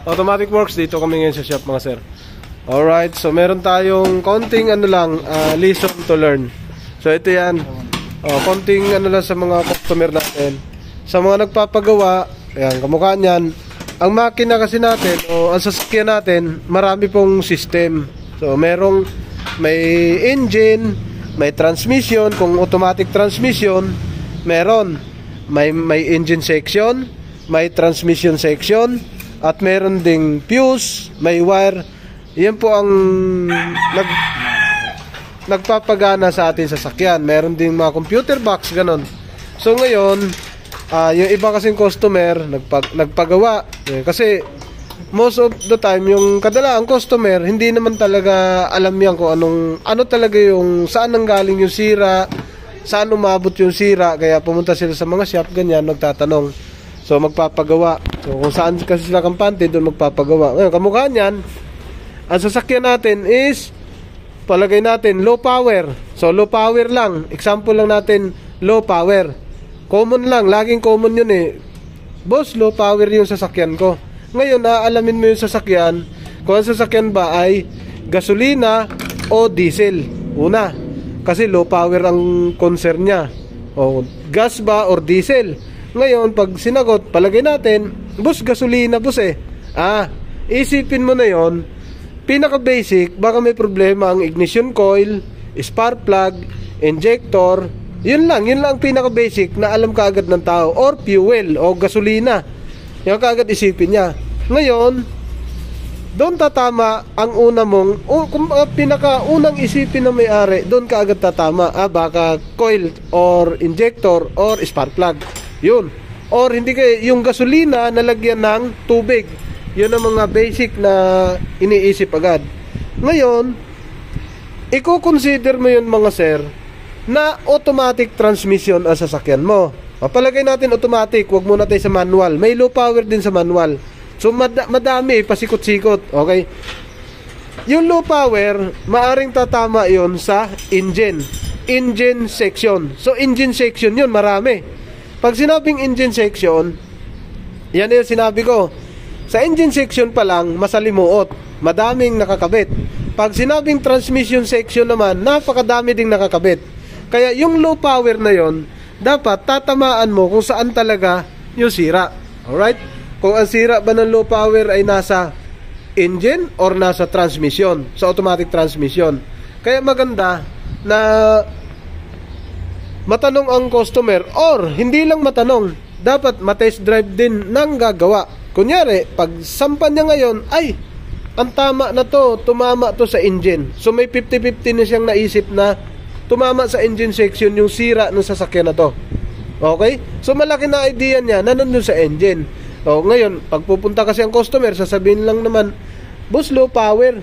Automatic Works, dito kami ngayon sa shop mga sir. Alright, so meron tayong konting lesson to learn. So ito yan, konting lang sa mga customer natin. Sa mga nagpapagawa, ayan, kamukha niyan. Ang makina kasi natin, ang sasakyan natin, marami pong system. So may engine, may transmission, kung automatic transmission, meron. May engine section, may transmission section, at meron ding fuse, may wire. Yan po ang nagpapagana sa ating sasakyan. Meron ding mga computer box, ganon. So ngayon, yung iba kasing customer nagpagawa. Kasi most of the time, yung kadalaang customer, hindi naman talaga alam yan kung ano talaga yung saan nanggaling yung sira, saan umabot yung sira. Kaya pumunta sila sa mga shop, ganyan, magtatanong. So magpapagawa. So kung saan kasi sila kampante, doon magpapagawa. Ngayon, kamukha niyan, ang sasakyan natin is, palagay natin, low power. So low power lang. Example lang natin, low power. Common lang, laging common yun eh. Boss, low power yung sasakyan ko. Ngayon, naalamin mo yung sasakyan, kung ang sasakyan ba ay gasolina o diesel. Una, kasi low power ang concern niya. O gas ba or diesel? Ngayon, pag sinagot, palagay natin, boss, gasolina, boss eh. Isipin mo na yon. Pinaka-basic, baka may problema ang ignition coil, spark plug, injector. Yun lang ang pinaka-basic na alam kaagad ng tao. Or fuel, o gasolina. Yung kaagad isipin niya. Ngayon, doon tatama ang una mong, kung pinaka-unang isipin ng may-ari, doon kaagad tatama. Baka coil, or injector, or spark plug. Yun. Or hindi kayo, yung gasolina nalagyan ng tubig. Yun ang mga basic na iniisip agad. Ngayon, i-consider mo yun mga sir, na automatic transmission ang sasakyan mo. Palagay natin automatic, wag muna tayo sa manual. May low power din sa manual. So madami, pasikot-sikot. Okay? Yung low power, maaring tatama yun sa engine section. So engine section yun, marami. Pag sinabing engine section, yan yung sinabi ko. Sa engine section pa lang, masalimuot. Madaming nakakabit. Pag sinabing transmission section naman, napakadami ding nakakabit. Kaya yung low power na yon, dapat tatamaan mo kung saan talaga yung sira. Alright? Kung ang sira ba ng low power ay nasa engine or nasa transmission, sa automatic transmission. Kaya maganda na matanong ang customer, or hindi lang matanong, dapat matest drive din ng gagawa. Kunyari, pag sampan niya ngayon, ay, ang tama na to, tumama to sa engine. So may 50-50 na siyang naisip na tumama sa engine section yung sira ng sasakyan na to. Okay? So malaki na idea niya na nandun sa engine. Ngayon, pag pupunta kasi ang customer, sasabihin lang naman, boss, low power,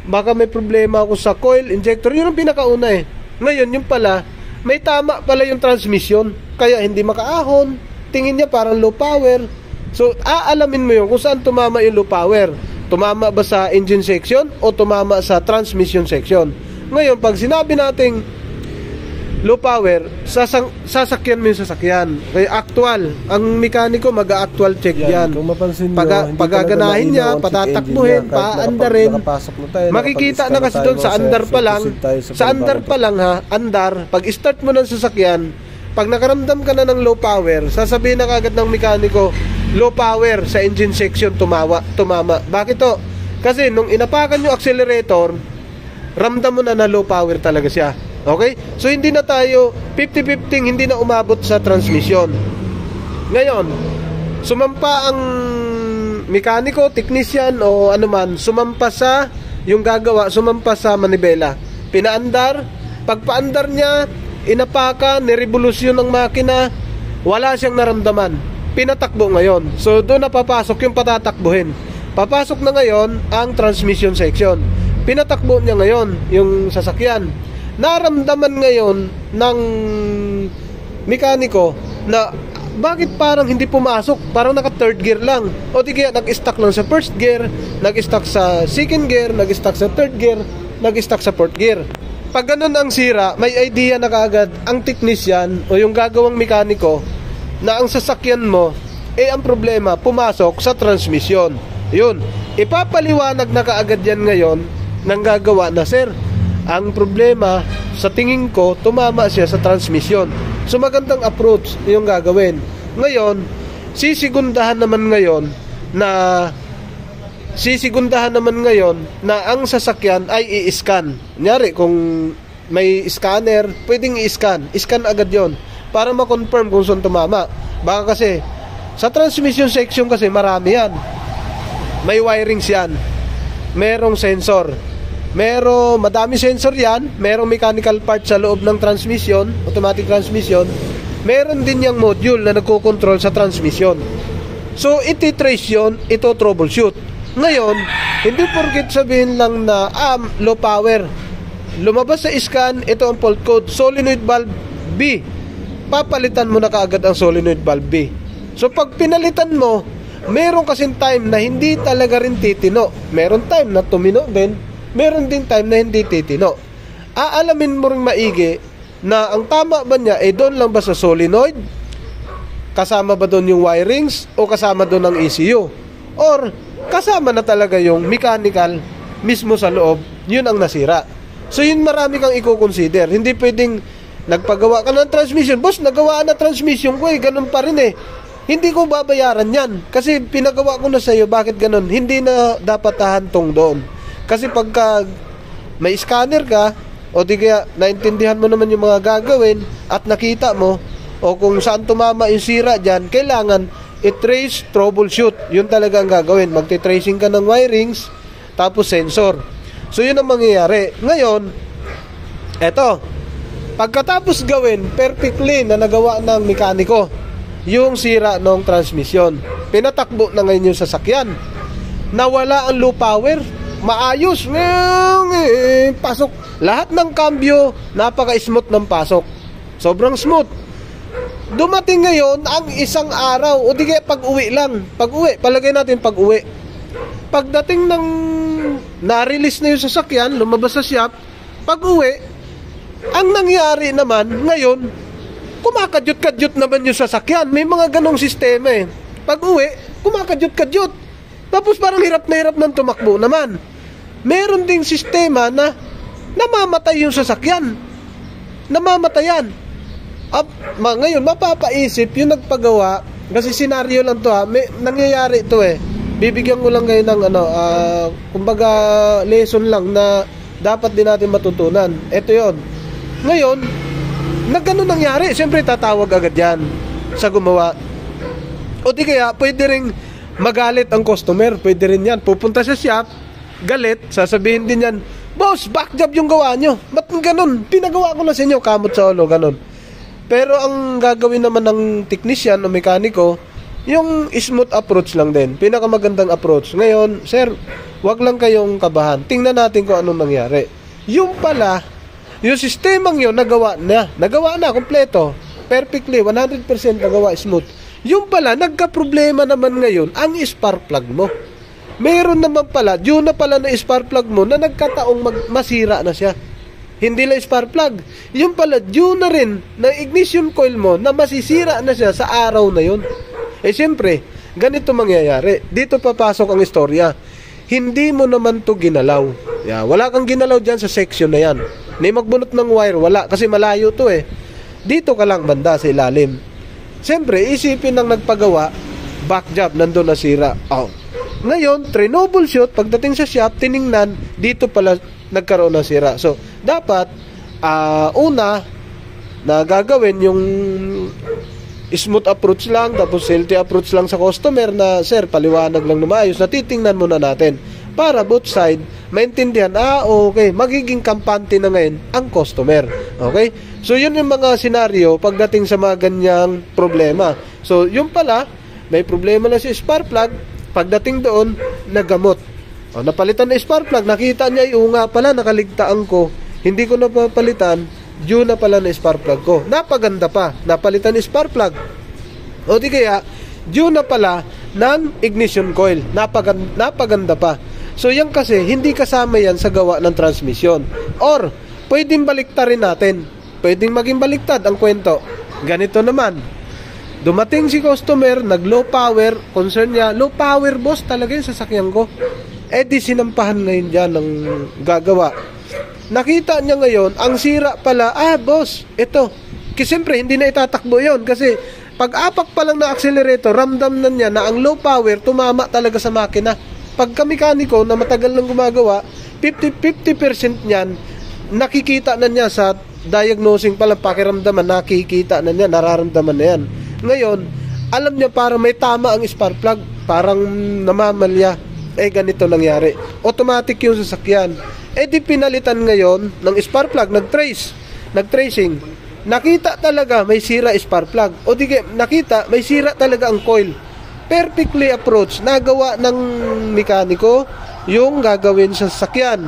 baka may problema ako sa coil, injector. Yun ang pinakauna eh. Ngayon, yung pala, may tama pala yung transmission, kaya hindi makaahon. Tingin niya parang low power. So aalamin mo yun kung saan tumama yung low power. Tumama ba sa engine section o tumama sa transmission section? Ngayon, pag sinabi nating low power, sasakyan mo yung sasakyan. Kaya actual, ang mekaniko mag-actual check yan. Kung mapansin nyo, pagaganahin niya, patatakbuhin, paandarin. Makikita na kasi doon sa andar pa lang. Sa andar pa lang ha, andar. Pag start mo ng sasakyan, pag nakaramdam ka na ng low power, sasabihin na kagad ng mekaniko, low power sa engine section tumama. Bakit to? Kasi nung inapakan yung accelerator, ramdam mo na na low power talaga siya. Okay? So hindi na tayo 50-50, hindi na umabot sa transmission. Ngayon, sumampa ang mekaniko, technician o anuman, sumampa sa yung gagawa, sumampa sa manibela. Pinaandar, pagpaandar niya, inapaka, nirevolusyon ng makina, wala siyang naramdaman. Pinatakbo ngayon. So doon na papasok yung patatakbuhin. Papasok na ngayon ang transmission section. Pinatakbo niya ngayon yung sasakyan. Naramdaman ngayon ng mekaniko na bakit parang hindi pumasok, parang naka third gear lang, o di kaya nag-stuck lang sa first gear, nag-stuck sa second gear, nag-stuck sa third gear, nag-stuck sa fourth gear. Pag ganun ang sira, may idea na kaagad ang technician o yung gagawang mekaniko na ang sasakyan mo, ang problema, pumasok sa transmission. Yun, ipapaliwanag na kaagad yan ngayon ng gagawa na, sir, ang problema, sa tingin ko, tumama siya sa transmission. So magandang approach yung gagawin. Ngayon, sisigundahan naman ngayon na ang sasakyan ay i-scan. Kunyari, kung may scanner, pwedeng i-scan. I-scan agad yon para ma-confirm kung saan tumama. Baka kasi, sa transmission section kasi marami yan. May wirings yan. Merong sensor. Madami sensor yan. Merong mechanical part sa loob ng transmission, automatic transmission. Meron din yung module na nagko-control sa transmission. So, iti-trace yun, ito troubleshoot. Ngayon, hindi porket sabihin lang na low power. Lumabas sa scan, ito ang fault code, solenoid valve B. Papalitan mo na kaagad ang solenoid valve B. So pag pinalitan mo, meron kasing time na hindi talaga rin titino. Meron time na tumino din, meron din time na hindi titino. Aalamin mo rin maigi na ang tama ba niya doon lang ba sa solenoid? Kasama ba doon yung wirings? O kasama doon ang ECU? Or kasama na talaga yung mechanical mismo sa loob, yun ang nasira. So yun, marami kang i-consider. Hindi pwedeng nagpagawa ka ng transmission, boss, nagawa na transmission ko ganun pa rin hindi ko babayaran yan kasi pinagawa ko na sa'yo. Bakit ganun? Hindi na dapat hahantong doon. Kasi pagka may scanner ka o di kaya naintindihan mo naman yung mga gagawin at nakita mo o kung saan tumama yung sira dyan, kailangan i-trace, troubleshoot. Yun talaga ang gagawin. Magti-tracing ka ng wirings, tapos sensor. So, yun ang mangyayari. Ngayon, eto, pagkatapos gawin, perfectly na nagawa ng mekaniko, yung sira ng transmission. Pinatakbo na ngayon yung sasakyan. Nawala ang low power. Maayos. Pasok. Lahat ng cambio, napaka-smooth ng pasok. Sobrang smooth. Dumating ngayon ang isang araw o di kaya pag-uwi lang. Pag-uwi, palagay natin pag-uwi. Pagdating ng na-release na yung sasakyan, lumabas sa shop, pag-uwi, ang nangyari naman ngayon, kumakadyot-kadyot naman yung sasakyan. May mga ganong sistema Pag-uwi, kumakadyot-kadyot. Tapos parang hirap na hirap ng tumakbo naman. Meron ding sistema na namamatay yung sasakyan. Namamatayan. Ngayon, mapapaisip yung nagpagawa, kasi senaryo lang to may nangyayari ito bibigyan ko lang ngayon ng kumbaga lesson lang na dapat din natin matutunan. Ito yon. Ngayon, ganun nangyari, siyempre tatawag agad yan sa gumawa. O di kaya, pwede rin magalit ang customer, pwede rin yan. Pupunta sa shop, galit, sasabihin din yan, boss, back job yung gawa nyo. Ba't ganun? Pinagawa ko na sa inyo, kamot sa ulo, ganun. Pero ang gagawin naman ng technician o mekaniko, yung smooth approach lang din. Pinakamagandang approach. Ngayon, sir, wag lang kayong kabahan. Tingnan natin kung anong nangyari. Yung pala, yung sistemang yun, nagawa na, kompleto. Perfectly, 100% nagawa, smooth. Yung pala, nagka-problema naman ngayon, ang spark plug mo. Meron naman pala, yun na pala na spark plug mo na nagkataong masira na siya. Hindi lang spark plug. Yung pala, yun na rin na ignition coil mo na masisira na siya sa araw na yun. Siyempre, ganito mangyayari. Dito papasok ang istorya. Hindi mo naman to ginalaw. Wala kang ginalaw dyan sa section na yan. May magbunot ng wire, wala. Kasi malayo to Dito ka lang banda sa ilalim. Siyempre, isipin ng nagpagawa, back job, nandun na sira. Ngayon, troubleshoot, pagdating sa shop, tiningnan, dito pala nagkaroon ng sira. So, dapat, una, na gagawin yung smooth approach lang, tapos healthy approach lang sa customer na, sir, paliwanag lang na maayos, na titingnan muna natin para both side maintindihan, okay, magiging kampante na ngayon ang customer. Okay? So, yun yung mga senaryo pagdating sa mga ganyang problema. So, yun pala, may problema na si spark plug, pagdating doon, nagamot. Napalitan na spark plug, nakita niya, nga pala, nakaligtaan ko, hindi ko napapalitan, yun na pala na spark plug ko. Napaganda pa, napalitan ni spark plug. O di kaya, yun na pala ng ignition coil. Napaganda pa. So yan kasi, hindi kasama yan sa gawa ng transmission. Or, pwedeng baliktarin natin. Pwedeng maging baliktad ang kwento. Ganito naman. Dumating si customer, nag-low power, concern niya, low power boss talaga yung sasakyan ko. Di sinampahan ngayon dyan ng gagawa. Nakita niya ngayon, ang sira pala, boss, ito. Kasi siyempre, hindi na itatakbo yon kasi pag apak pa lang na accelerator, ramdam na niya na ang low power, tumama talaga sa makina. Pagka mekaniko na matagal nang gumagawa, 50% niyan, nakikita na niya sa diagnosing pa lang, pakiramdaman, nakikita na niya, nararamdaman na yan. Ngayon, alam niya para may tama ang spark plug, parang namamalya. Ganito nangyari. Automatic yung sasakyan. Di pinalitan ngayon ng spark plug, nag-tracing. Nakita talaga may sira spark plug. Nakita may sira talaga ang coil. Perfectly approach. Nagawa ng mekaniko yung gagawin sa sasakyan.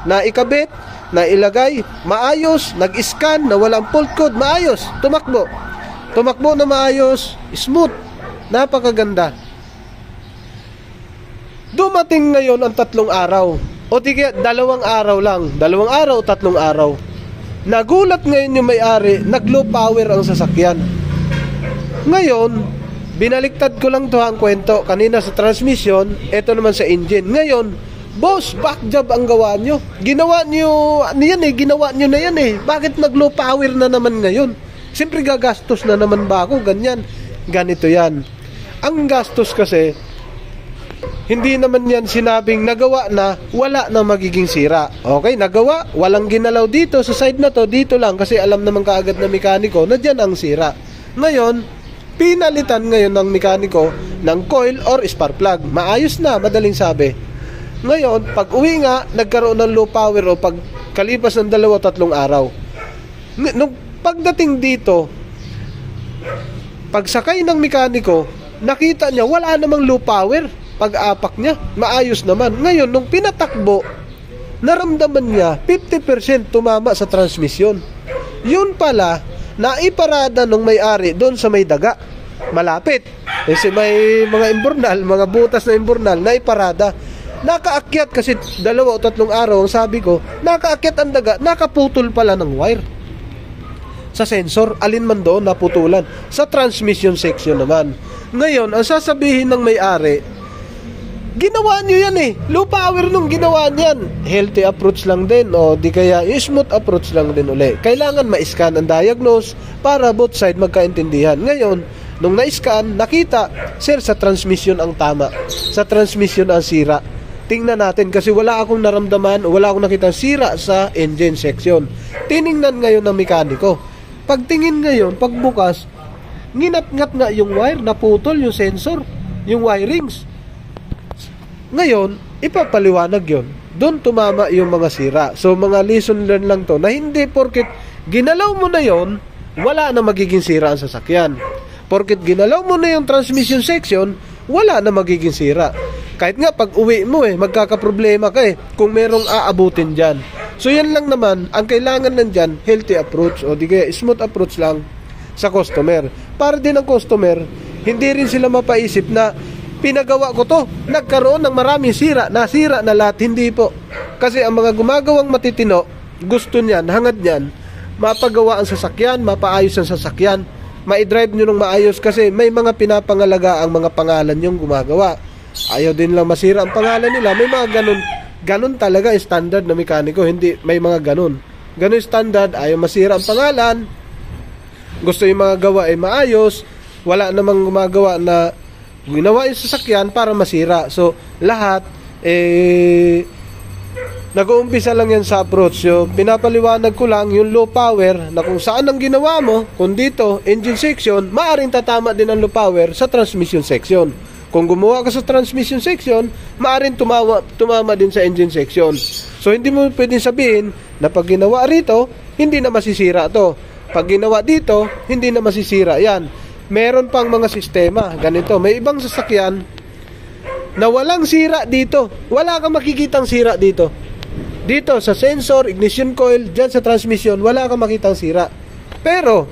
Naikabit, nailagay, maayos, nag-scan, na walang fault code, maayos, tumakbo. Tumakbo na maayos, smooth, napakaganda. Dumating ngayon ang 3 araw. 2 araw lang. 2 araw, 3 araw. Nagulat ngayon yung may-ari, nag-low power ang sasakyan. Ngayon, binaliktad ko lang to ang kwento. Kanina sa transmission, eto naman sa engine. Ngayon, boss, back job ang gawa nyo. Ginawa nyo na yan eh. Bakit nag-low power na naman ngayon? Siyempre gagastos na naman ba ako? Ganyan. Ganito yan. Ang gastos kasi, hindi naman yan sinabing nagawa na wala na magiging sira. Okay, nagawa, walang ginalaw dito sa side na to, dito lang kasi alam naman kaagad na mekaniko na dyan ang sira. Ngayon, pinalitan ngayon ng mekaniko ng coil or spark plug. Maayos na, madaling sabi. Ngayon, pag uwi nga, nagkaroon ng low power o pag kalipas ng 2-3 araw. Nung pagdating dito, pagsakay ng mekaniko, nakita niya wala namang low power. Pag-apak niya, maayos naman. Ngayon, nung pinatakbo, naramdaman niya 50% tumama sa transmission. Yun pala, naiparada nung may-ari doon sa may daga. Malapit. Kasi may mga imburnal, mga butas na imburnal, naiparada. Nakaakyat kasi 2 o 3 araw, ang sabi ko, nakaakyat ang daga, nakaputol pala ng wire. Sa sensor, alin man doon naputulan. Sa transmission section naman. Ngayon, ang sasabihin ng may-ari, ginawa nyo yan eh. Low power nung ginawa niyan. Healthy approach lang din o di kaya smooth approach lang din uli. Kailangan ma-scan ang diagnose para both side magkaintindihan. Ngayon, nung na-scan, nakita, sir, sa transmission ang tama. Sa transmission ang sira. Tingnan natin kasi wala akong naramdaman o wala akong nakita sira sa engine section. Tiningnan ngayon ng mekaniko. Pagtingin ngayon, pagbukas, nginat-ngat nga yung wire, naputol yung sensor, yung wirings. Ngayon, ipapaliwanag yon. Doon tumama yung mga sira. So, mga lesson learned lang to na hindi porket ginalaw mo na yon, wala na magiging sira ang sasakyan. Porket ginalaw mo na yung transmission section, wala na magiging sira. Kahit nga pag uwi mo magkakaproblema ka kung merong aabutin dyan. So, yan lang naman, ang kailangan nandyan, healthy approach o di kaya smooth approach lang sa customer. Para din ang customer, hindi rin sila mapaisip na pinagawa ko to, nagkaroon ng maraming sira, nasira na lahat, hindi po. Kasi ang mga gumagawang matitino, gusto niyan, hangad niyan, mapagawa ang sasakyan, mapaayos ang sasakyan, ma-drive nyo ng maayos kasi may mga pinapangalaga ang mga pangalan yung gumagawa. Ayaw din lang masira ang pangalan nila, may mga ganun talaga standard na mekaniko, hindi may mga ganun standard, ayaw masira ang pangalan, gusto yung mga gawa ay maayos, wala namang gumagawa na ginawa yung sasakyan para masira. So, lahat, nag-uumpisa lang yan sa approach. So, pinapaliwanag ko lang yung low power na kung saan ang ginawa mo, kung dito, engine section, maaaring tatama din ang low power sa transmission section. Kung gumawa ka sa transmission section, maaaring tumama din sa engine section. So, hindi mo pwedeng sabihin na pag ginawa rito, hindi na masisira to. Pag ginawa dito, hindi na masisira yan. Meron pang mga sistema, ganito. May ibang sasakyan na walang sira dito. Wala kang makikitang sira dito. Dito sa sensor, ignition coil, dyan sa transmission, wala kang makitang sira. Pero,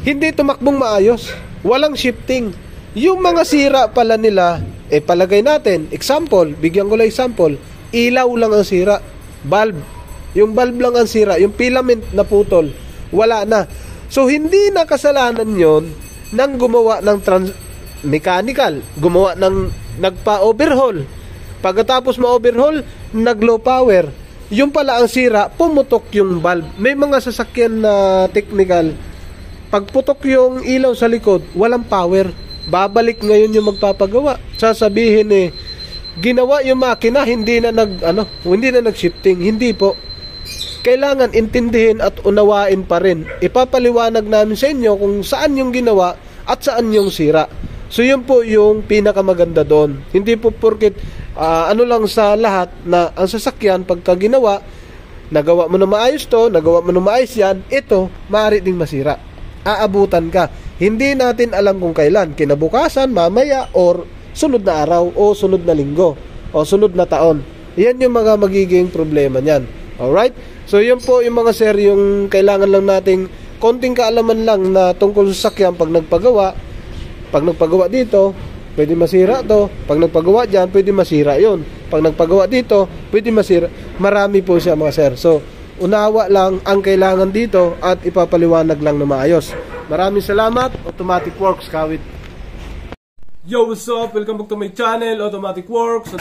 hindi tumakbong maayos. Walang shifting. Yung mga sira pala nila, palagay natin, example, bigyan ko lang example, ilaw lang ang sira. Valve. Yung valve lang ang sira, yung filament na putol, wala na. So hindi na kasalanan yon ng gumawa ng mechanical, gumawa ng nagpa-overhaul. Pagkatapos ma-overhaul, nag-low power. Yung pala ang sira, pumutok yung valve. May mga sasakyan na technical, pagputok yung ilaw sa likod, walang power. Babalik ngayon yung magpapagawa. Sasabihin ginawa yung makina, hindi na nag-shifting. Hindi po. Kailangan intindihin at unawain pa rin. Ipapaliwanag namin sa inyo kung saan yung ginawa at saan yung sira. So yun po yung pinakamaganda doon. Hindi po porket lang sa lahat na ang sasakyan pagka ginawa, nagawa mo na maayos to, nagawa mo na maayos yan, ito, maaari ding masira. Aabutan ka. Hindi natin alam kung kailan. Kinabukasan, mamaya, or sunod na araw, o sunod na linggo, o sunod na taon. Yan yung mga magiging problema niyan. Alright? So yun po yung mga sir, yung kailangan lang nating konting kaalaman lang na tungkol sa sasakyan pag nagpagawa. Pag nagpagawa dito, pwede masira to. Pag nagpagawa dyan, pwede masira yon. Pag nagpagawa dito, pwede masira. Marami po siya mga sir. So, unawa lang ang kailangan dito at ipapaliwanag lang na maayos. Maraming salamat. Automatic Works, Kawit. Yo, what's up? Welcome back to my channel, Automatic Works.